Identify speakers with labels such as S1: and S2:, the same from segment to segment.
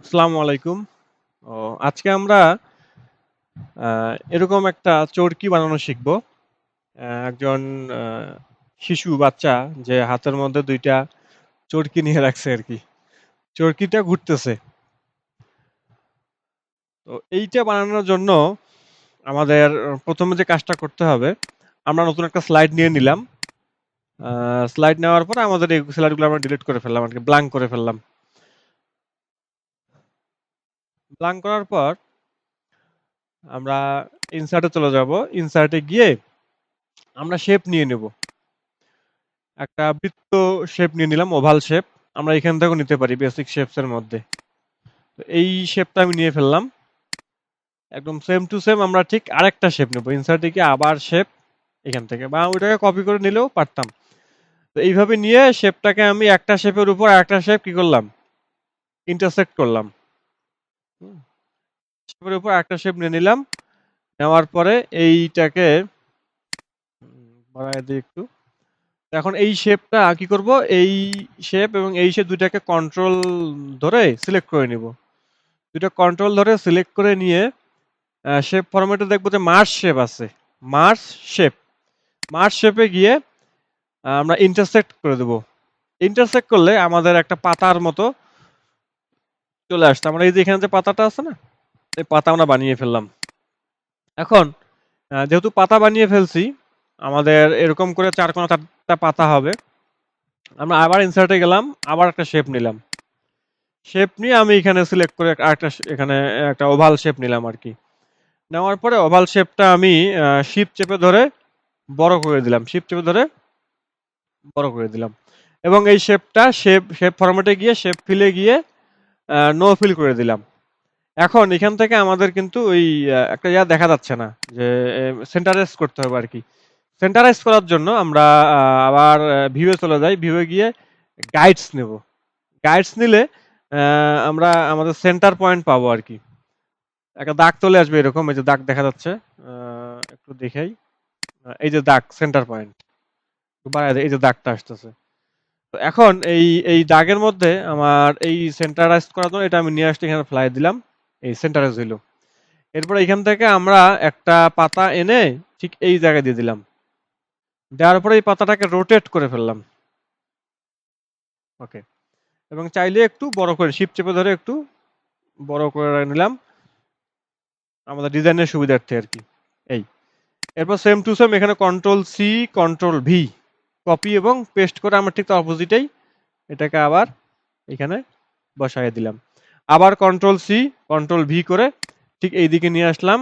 S1: আসসালামু আলাইকুম। ও আজকে আমরা এরকম একটা চরকি বানানো শিখব। একজন আ শিশু বাচ্চা যে হাতের মধ্যে ২ টা চরকি নিয়ে রাখছে আরকি। চরকিটা ঘুরতেছে। তো এইটা বানানোর জন্য আমাদের ১ম এ যে কাজটা করতে হবে, আমরা নতুন একটা স্লাইড নিয়ে নিলাম। আ স্লাইড নেওয়ার পরে আমাদের এই স্লাইডগুলো আমরা ডিলিট করে ফেললাম আরকি, ব্ল্যাংক করে ফেললাম। ব্ল্যাংক করার পর আমরা ইনসার্ট এ চলে যাব। ইনসার্ট এ গিয়ে আমরা শেপ নিয়ে নেব। একটা বৃত্ত শেপ নিয়ে নিলাম, ওভাল শেপ। আমরা এখান থেকেও নিতে পারি বেসিক শেপস এর মধ্যে। তো এই শেপটা আমি নিয়ে ফেললাম। একদম সেম টু সেম আমরা ঠিক আরেকটা শেপ নেব। ইনসার্টে গিয়ে আবার শেপ এখান থেকে, বা ওইটাকে কপি করে নিলেও পারতাম। তো এইভাবে নিয়ে শেপটাকে আমি একটা শেপের উপর আরেকটা শেপ কি করলাম? ইন্টারসেক্ট করলাম। হুম, শেপের উপর একটা শেপ নিয়ে নিলাম। নেওয়ার পরে এইটাকে বাড়ায় দিই একটু। এখন এই শেপটা কি করব? এই শেপ এবং এই শেপ দুইটাকে কন্ট্রোল ধরে সিলেক্ট করে নিব। দুটো কন্ট্রোল ধরে সিলেক্ট করে নিয়ে শেপ ফরম্যাটে দেখবো যে মার্জ শেপ আছে। Merge shape. মার্জ শেপে গিয়ে আমরা ইন্টারসেক্ট করে দেবো। ইন্টারসেক্ট করলে আমাদের একটা পাতার মতো চলে আসছে। আমরা এই যে এখানে যে পাতাটা আছে না? এই পাতা আমরা বানিয়ে ফেললাম। এখন যেহেতু পাতা বানিয়ে ফেলছি, আমাদের এরকম করে ৪ কোণা ৪টা পাতা হবে। আমরা আবার ইনসার্টে গেলাম, আবার একটা শেপ নিলাম। শেপ নিয়ে আমি এখানে সিলেক্ট করে আরেকটা এখানে একটা ওভাল শেপ নিলাম আরকি। নেওয়ার পরে ওভাল শেপটা আমি শিফট চেপে ধরে বড় করে দিলাম। শিফট চেপে ধরে বড় করে দিলাম। এবং এই শেপটা শেপ ফরম্যাটে গিয়ে শেপ ফিলে গিয়ে নো ফিল করে দিলাম। এখন এখান থেকে আমাদের কিন্তু ওই একটা দেখা যাচ্ছে না যে সেন্টারাইজ করতে হবে আরকি। সেন্টারাইজ করার জন্য আমরা আবার ভিউ এ চলে যাই। ভিউ এ গিয়ে গাইডস নেব। গাইডস নিলে আমরা আমাদের সেন্টার পয়েন্ট পাবো আরকি। একটা দাগ চলে আসবে এরকম, এই যে দাগ দেখা যাচ্ছে। একটু দেখাই। এই যে দাগ সেন্টার পয়েন্ট। বাড়ায় দেই, এই যে দাগটা আসতেছে। তো এখন এই দাগের মধ্যে আমার এই সেন্টারাইজ করার জন্য এটা আমি নিয়ে আসতে এখানে ফ্লাই দিলাম। এই সেন্টারাইজ হইলো। এরপর এখান থেকে আমরা একটা পাতা এনে ঠিক এই জায়গায় দিয়ে দিলাম। দেওয়ার পরে এই পাতাটাকে রোটেট করে ফেললাম। ওকে। এবং চাইলে একটু বড় করে শিফট চেপে ধরে একটু বড় করে নিলাম আমাদের ডিজাইনের সুবিধার্থে আরকি। এই। এরপর সেম টু সেম এখানে control C, control V copy এবং পেস্ট করে আমরা ঠিক তার অপোজিটেই এটাকে আবার এখানে বসায় দিলাম। আবার কন্ট্রোল সি, কন্ট্রোল ভি করে ঠিক এই দিকে নিয়ে আসলাম।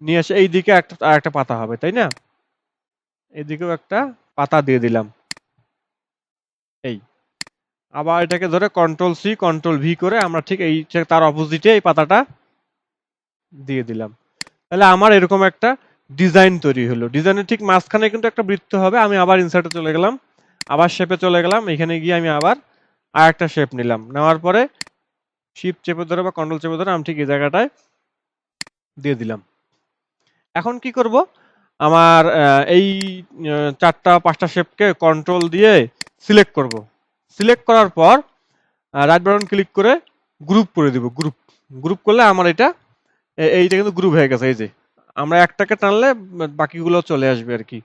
S1: নিয়ে এসে এই দিকে আরেকটা পাতা হবে, তাই না? এদিকেও একটা পাতা দিয়ে দিলাম। এই। আবার এটাকে ধরে কন্ট্রোল সি, কন্ট্রোল ভি করে আমরা ঠিক এই তার অপোজিটে এই পাতাটা দিয়ে দিলাম। তাহলে আমার এরকম একটা ডিজাইন তৈরি হলো। ডিজাইনের ঠিক মাঝখানে কিন্তু একটা বৃত্ত হবে। আমি আবার ইনসার্টে চলে গেলাম। আবার শেপে চলে গেলাম। এখানে গিয়ে আমি আবার আরেকটা শেপ নিলাম। নেওয়ার পরে শিফট চেপে ধরে বা কন্ট্রোল চেপে ধরে আমি ঠিক এই জায়গাটায় দিয়ে দিলাম। এখন কি করব? আমার এই ৪টা ৫টা শেপকে কন্ট্রোল দিয়ে সিলেক্ট করব। সিলেক্ট করার পর রাইট বাটন ক্লিক করে গ্রুপ করে দিব। গ্রুপ। গ্রুপ করলে আমার এটা এইটা কিন্তু গ্রুপ হয়ে গেছে, এই যে। আমরা একটাকে টানলে বাকিগুলো চলে আসবে আরকি।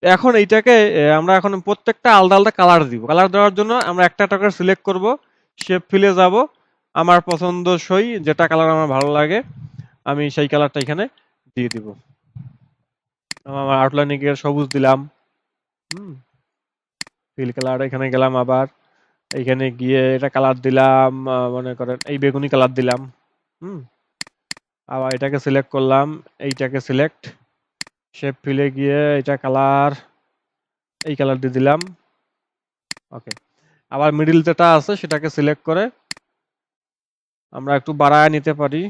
S1: এখন এইটাকে আমরা এখন প্রত্যেকটা আলাদা, আলাদা কালার দিব। কালার দেওয়ার জন্য আমরা একটা করে সিলেক্ট করব। শেপ ফিলে যাব। আমার পছন্দসই যেটা কালার আমার ভালো লাগে, আমি সেই কালারটা এখানে দিয়ে দিব। আমার আউটলাইনে গিয়ে সবুজ দিলাম। হুম? ফিল কালার এখানে গেলাম আবার। এইখানে গিয়ে এটা কালার দিলাম, মনে করেন এই বেগুনি কালার দিলাম। হুম? আবার এটাকে সিলেক্ট করলাম, এইটাকে সিলেক্ট, শেপ ফিলে গিয়ে এটা কালার, এই কালার দিয়ে দিলাম। ওকে। আবার মিডল যেটা আছে সেটাকে সিলেক্ট করে আমরা একটু বাড়ায় নিতে পারি।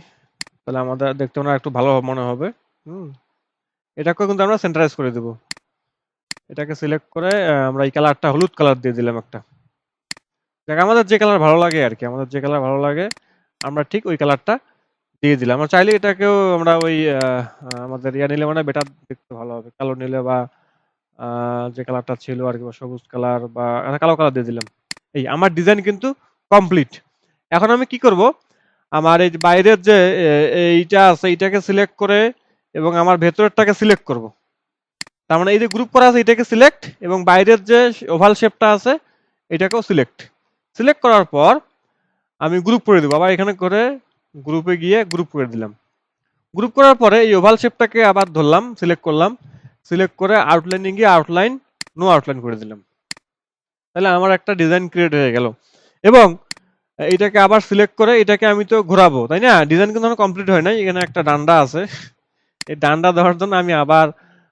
S1: তাহলে আমাদের দেখতে মনে হয় একটু ভালো মনে হবে। হুম? এটাকেও কিন্তু আমরা সেন্টারাইজ করে দেব। এটাকে সিলেক্ট করে আমরা এই কালারটা হলুদ কালার দিয়ে দিলাম একটা। দেখ আমাদের যে কালার ভালো লাগে আরকি, আমাদের যে কালার ভালো লাগে আমরা ঠিক ওই কালারটা দিয়ে দিলাম। আমরা চাইলে এটাকেও আমরা ওই আমাদের নিলে মানে বেটার দেখতে ভালো হবে। কালো নিলে বা আ যে কালারটা ছিল আরকি, সবুজ কালার বা কালো কালার দিয়ে দিলাম। এই আমার ডিজাইন কিন্তু কমপ্লিট। এখন আমি কি করব? আমার এই বাইরের যে এইটা আছে এইটাকে সিলেক্ট করে এবং আমার ভেতরেরটাকে সিলেক্ট করব। তার মানে এই যে গ্রুপ করা আছে এটাকে সিলেক্ট এবং বাইরের যে ওভাল শেপটা আছে এটাকেও সিলেক্ট। সিলেক্ট করার পর আমি গ্রুপ করে দেবো, আবার এখানে করে গ্রুপে গিয়ে গ্রুপ করে দিলাম। গ্রুপ করার পরে এই ওভাল শেপটাকে আবার ধরলাম, সিলেক্ট করলাম, সিলেক্ট করে আউটলাইনে গিয়ে আউটলাইন নো আউটলাইন করে দিলাম। তাহলে আমার একটা ডিজাইন ক্রিয়েট হয়ে গেল। এবং এটাকে আবার সিলেক্ট করে এটাকে আমি তো ঘোরাবো, তাই না? ডিজাইন কিন্তু আমার কমপ্লিট হয় নাই, এখানে একটা ডান্ডা আছে। এই ডান্ডা দেওয়ার জন্য আমি আবার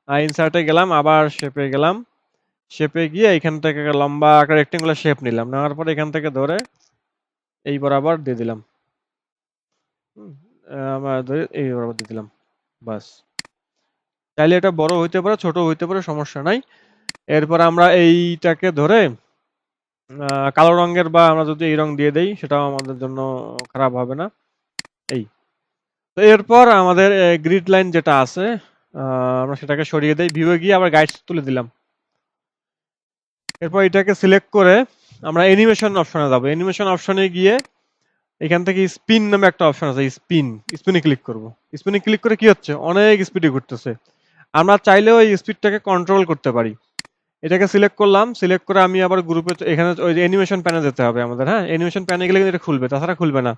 S1: ইনসার্টে গেলাম, আবার শেপে গেলাম, শেপে গিয়ে এখান থেকে লম্বা একটা রেক্টেঙ্গুলার শেপ নিলাম, নেওয়ার পরে এখান থেকে ধরে এই বরাবর দিয়ে দিলাম। আমার ধরে এই বরাবর দিয়ে দিলাম, বাস। চাইলে এটা বড় হইতে পারে, ছোট হইতে পারে, সমস্যা নাই। এরপর আমরা এইটাকে ধরে কালো রঙের বা আমরা যদি এই রং দিয়ে দেই সেটাও আমাদের জন্য খারাপ হবে না। এই তো এরপর আমাদের গ্রিড লাইন যেটা আছে আমরা সেটাকে সরিয়ে দেই, ভিউয়ে গিয়ে আবার গাইডস তুলে দিলাম। এরপর এটাকে সিলেক্ট করে আমরা অ্যানিমেশন অপশনে যাবো। অ্যানিমেশন অপশনে গিয়ে এখান থেকে স্পিন নামে একটা অপশন আছে, স্পিনে ক্লিক করব। স্পিনে ক্লিক করে কি হচ্ছে, অনেক স্পিডে ঘুরতেছে। আমরা চাইলেও এই স্পিডটাকে কন্ট্রোল করতে পারি। এটাকে সিলেক্ট করলাম, সিলেক্ট করে আমি আবার গ্রুপে এখানে ওই অ্যানিমেশন প্যানে যেতে হবে আমাদের। হ্যাঁ, অ্যানিমেশন প্যানে গেলে কিন্তু এটা খুলবে, তাছাড়া খুলবে না।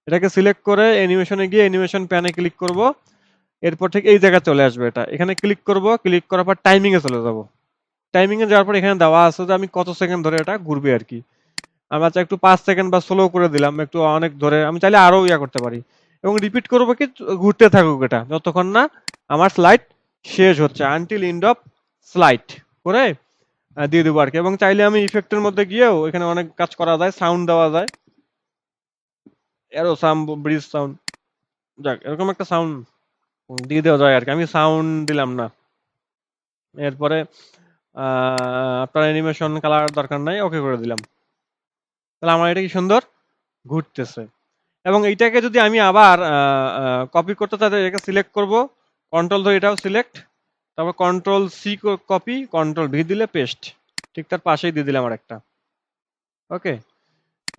S1: এটাকে সিলেক্ট করে অ্যানিমেশনে গিয়ে অ্যানিমেশন প্যানে ক্লিক করব। এরপর ঠিক এই জায়গায় চলে আসবে, এটা এখানে ক্লিক করব, ক্লিক করার পর টাইমিং এ চলে যাব। টাইমিং এ যাওয়ার পর এখানে দেওয়া আছে যে আমি কত সেকেন্ড ধরে এটা ঘুরবে আর কি। আমরা চাই একটু 5 সেকেন্ড বা স্লো করে দিলাম, একটু অনেক ধরে, আমি চাইলে আরো ইয়া করতে পারি। এবং রিপিট করবো কি, ঘুরতে থাকুক এটা যতক্ষণ না আমার স্লাইড শেষ হচ্ছে, আনটিল এন্ড অফ স্লাইড করে দিয়ে দেবো আর কি। এবং চাইলে আমি ইফেক্টের মধ্যে গিয়েও এখানে অনেক কাজ করা যায়, সাউন্ড দেওয়া যায়, এরো সাউন্ড, ব্রিজ সাউন্ড, যাক এরকম একটা সাউন্ড দিয়ে দেওয়া যায় আর কি। আমি সাউন্ড দিলাম না। এরপরে আপনার অ্যানিমেশন কালার দরকার নাই, ওকে করে দিলাম। তাহলে আমার এটা কি সুন্দর ঘুরতেছে। এবং এইটাকে যদি আমি আবার কপি করতে চাই, এটাকে সিলেক্ট করব, কন্ট্রোল ধরে এটাও সিলেক্ট, তারপর control C copy, control V দিলে পেস্ট, ঠিক তার পাশেই দিয়ে দিলাম আর একটা। ওকে,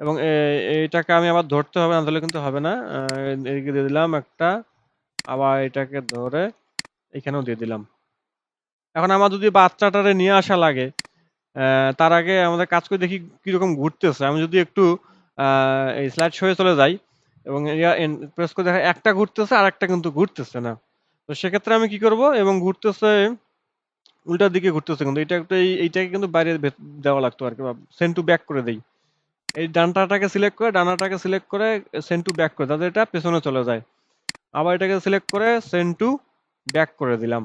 S1: এবং এইটাকে আমি আবার ধরতে হবে, না ধরলে কিন্তু হবে না। এদিকে দিয়ে দিলাম একটা, আবার এটাকে ধরে এখানেও দিয়ে দিলাম। এখন আমার যদি বাচ্চাটারে নিয়ে আসা লাগে, তার আগে আমাদের কাজ করে দেখি কিরকম ঘুরতেছে। আমি যদি একটু এই স্লাইড শোয়ে চলে যাই এবং প্রেস করে দেখা একটা ঘুরতেছে আর একটা কিন্তু ঘুরতেছে না, তো সেক্ষেত্রে আমি কি করব, এবং ঘুরতেছে উল্টার দিকে ঘুরতেছে কিন্তু এটা একটু এইটাকে কিন্তু বাইরে দেওয়া লাগতো আর কি, সেন্ড টু ব্যাক করে দেই। এই ডানটাটাকে সিলেক্ট করে, ডানাটাকে সিলেক্ট করে সেন্ড টু ব্যাক করে, তাদের এটা পেছনে চলে যায়। আবার এটাকে সিলেক্ট করে সেন্ড টু ব্যাক করে দিলাম।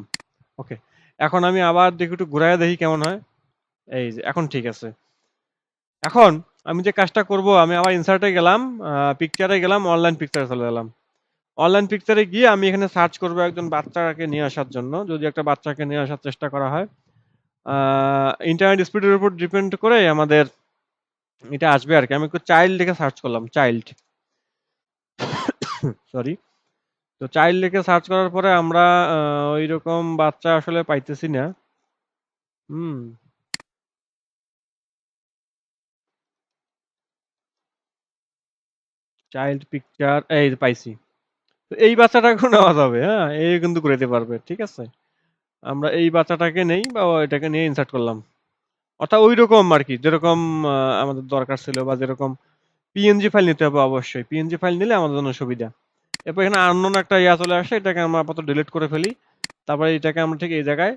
S1: ওকে, এখন আমি আবার দেখি একটু ঘুরাইয়া দেখি কেমন হয়। এই যে এখন ঠিক আছে। এখন আমি যে কাজটা করব, আমি আবার ইনসার্টে গেলাম, পিকচারে গেলাম, অনলাইন পিকচারে চলে গেলাম। অনলাইন পিকচারে গিয়ে আমি এখানে সার্চ করব একজন বাচ্চাকে নিয়ে আসার জন্য, যদি একটা বাচ্চাকে নিয়ে আসার চেষ্টা করা হয়। ইন্টারনেট স্পিডের উপর ডিপেন্ড করে আমাদের এটা আসবে আর কি। আমি একটু চাইল্ড লিখে সার্চ করলাম, চাইল্ড, সরি। তো চাইল্ড লিখে সার্চ করার পরে আমরা ওই রকম বাচ্চা আসলে পাইতেছি না। হুম, চাইল্ড পিকচার এই যে পাইছি। তো এই বাচ্চাটাকে নেওয়া যাবে, হ্যাঁ, এই কিন্তু করে দিতে পারবে, ঠিক আছে। আমরা এই বাচ্চাটাকে নেই বা এটাকে নিয়ে ইনসার্ট করলাম, অর্থাৎ ওই রকম আর কি যেরকম আমাদের দরকার ছিল, বা যেরকম পিএনজি ফাইল নিতে হবে, অবশ্যই পিএনজি ফাইল নিলে আমাদের জন্য সুবিধা। এরপর এখানে আননোন একটা ইয়া চলে আসে, এটাকে আমরা আপাতত ডিলিট করে ফেলি। তারপরে এটাকে আমরা ঠিক এই জায়গায়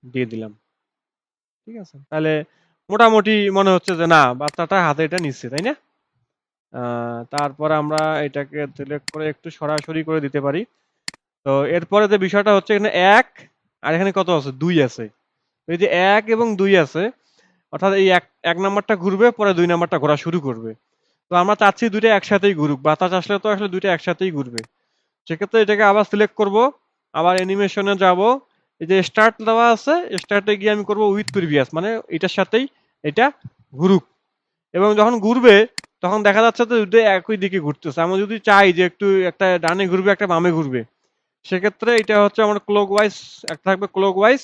S1: দিয়ে দিলাম, ঠিক আছে। তাহলে মোটামুটি মনে হচ্ছে যে না, বাচ্চাটা হাতে এটা নিচ্ছে, তাই না? তারপর আমরা এটাকে সিলেক্ট করে একটু সরাসরি করে দিতে পারি। তো এরপরে যে বিষয়টা হচ্ছে, এখানে এক আর এখানে কত আছে, দুই আছে। এই যে এক এবং দুই আছে, অর্থাৎ এই এক এক নাম্বারটা ঘুরবে, পরে দুই নাম্বারটা ঘোরা শুরু করবে। তো আমরা চাচ্ছি দুইটা একসাথেই ঘুরুক, বাতাস আসলে তো আসলে দুইটা একসাথেই ঘুরবে। সেক্ষেত্রে এটাকে আবার সিলেক্ট করব, আবার অ্যানিমেশনে যাব, এই যে স্টার্ট দেওয়া আছে, স্টার্টে গিয়ে আমি করব উইথ প্রিভিয়াস, মানে এটার সাথেই এটা ঘুরুক। এবং যখন ঘুরবে তখন দেখা যাচ্ছে যে দুটো একই দিকে ঘুরতেছে। আমরা যদি চাই যে একটু একটা ডানে ঘুরবে একটা বামে ঘুরবে, সেক্ষেত্রে এটা হচ্ছে আমার ক্লক ওয়াইজ একটা থাকবে, ক্লক ওয়াইজ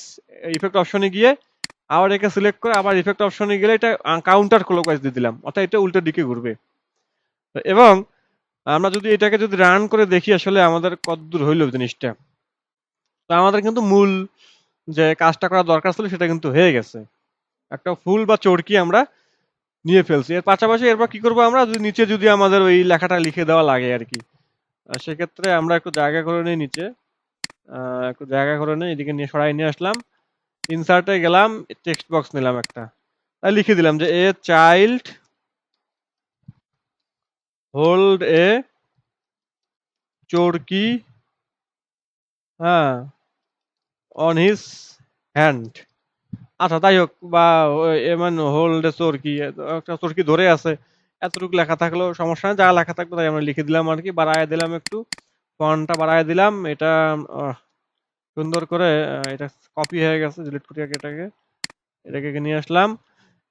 S1: ইফেক্ট অপশনে গিয়ে আবার একে সিলেক্ট করে আবার ইফেক্ট অপশনে গেলে এটা কাউন্টার ক্লক ওয়াইজ দিয়ে দিলাম, অর্থাৎ এটা উল্টো দিকে ঘুরবে। এবং আমরা যদি এটাকে যদি রান করে দেখি আসলে আমাদের কতদূর হইলো জিনিসটা। তো আমাদের কিন্তু মূল যে কাজটা করা দরকার ছিল সেটা কিন্তু হয়ে গেছে। একটা ফুল বা চরকি আমরা নিয়ে ফেলছি। এর পাশাপাশি এরপর কি করব আমরা, যদি নিচে যদি আমাদের ওই লেখাটা লিখে দেওয়া লাগে আরকি। সেক্ষেত্রে আমরা একটু জায়গা করে নিই নিচে। একটু জায়গা করে নিই, এদিকে নিয়ে সরাই নিয়ে আসলাম। ইনসার্টে গেলাম, টেক্সট বক্স নিলাম একটা। লিখে দিলাম যে এ চাইল্ড হোল্ড এ চোরকি, হ্যাঁ, অন হিজ হ্যান্ড। আচ্ছা তাই হোক, বা এমন হোল্ড এ চোরকি, একটা চোরকি ধরে আছে, এতটুকু লেখা থাকলেও সমস্যা নেই, যা লেখা থাকবে তাই আমরা লিখে দিলাম আর কি। বাড়ায় দিলাম একটু, ফন্টটা বাড়ায় দিলাম। এটা আহ, সুন্দর করে এটা কপি হয়ে গেছে, ডিলিট করি আগে এটাকে। এটাকে নিয়ে আসলাম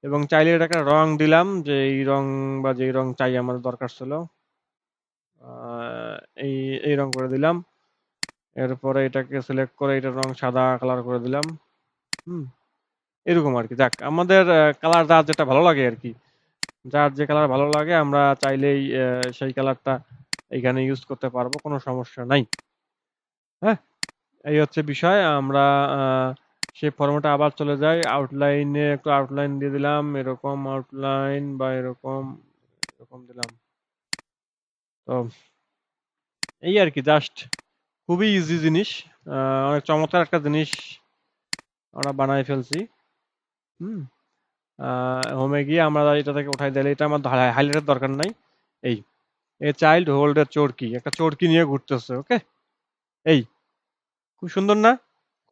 S1: এবং চাইলে এটাকে রং দিলাম, যে এই রং বা যেই রং চাই আমাদের দরকার ছিল, আহ, এই এই রং করে দিলাম। এরপরে এটাকে সিলেক্ট করে এটার রং সাদা কালার করে দিলাম। হুম, এরকম আর কি। যাক, আমাদের কালার যার যেটা ভালো লাগে আর কি, যার যে কালার ভালো লাগে আমরা চাইলেই সেই কালারটা এখানে ইউজ করতে পারবো, কোনো সমস্যা নাই। হ্যাঁ, এই হচ্ছে বিষয়। আমরা আহ, সেই ফর্মটা আবার চলে যাই, আউটলাইনে একটু আউটলাইন দিয়ে দিলাম, এরকম আউটলাইন বা এরকম এরকম দিলাম। তো এই আর কি, জাস্ট খুবই ইজি জিনিস, অনেক চমৎকার একটা জিনিস আমরা বানাই ফেলছি। হুম, হোমে গিয়ে আমরা এটা থেকে উঠাই দিলে, এটা আমার হাইলাইটের দরকার নাই। এই এ চাইল্ড হোল্ড এর চোরকি, একটা চোরকি নিয়ে ঘুরতেছে, ওকে। এই খুব সুন্দর না?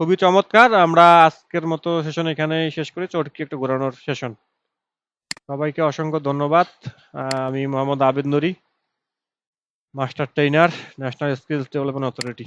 S1: খুবই চমৎকার। আমরা আজকের মতো সেশন এখানেই শেষ করি, চোরকি একটু ঘোরানোর সেশন। সবাইকে অসংখ্য ধন্যবাদ। আমি Mohammad Abed Nuri, master trainer, national skills development authority.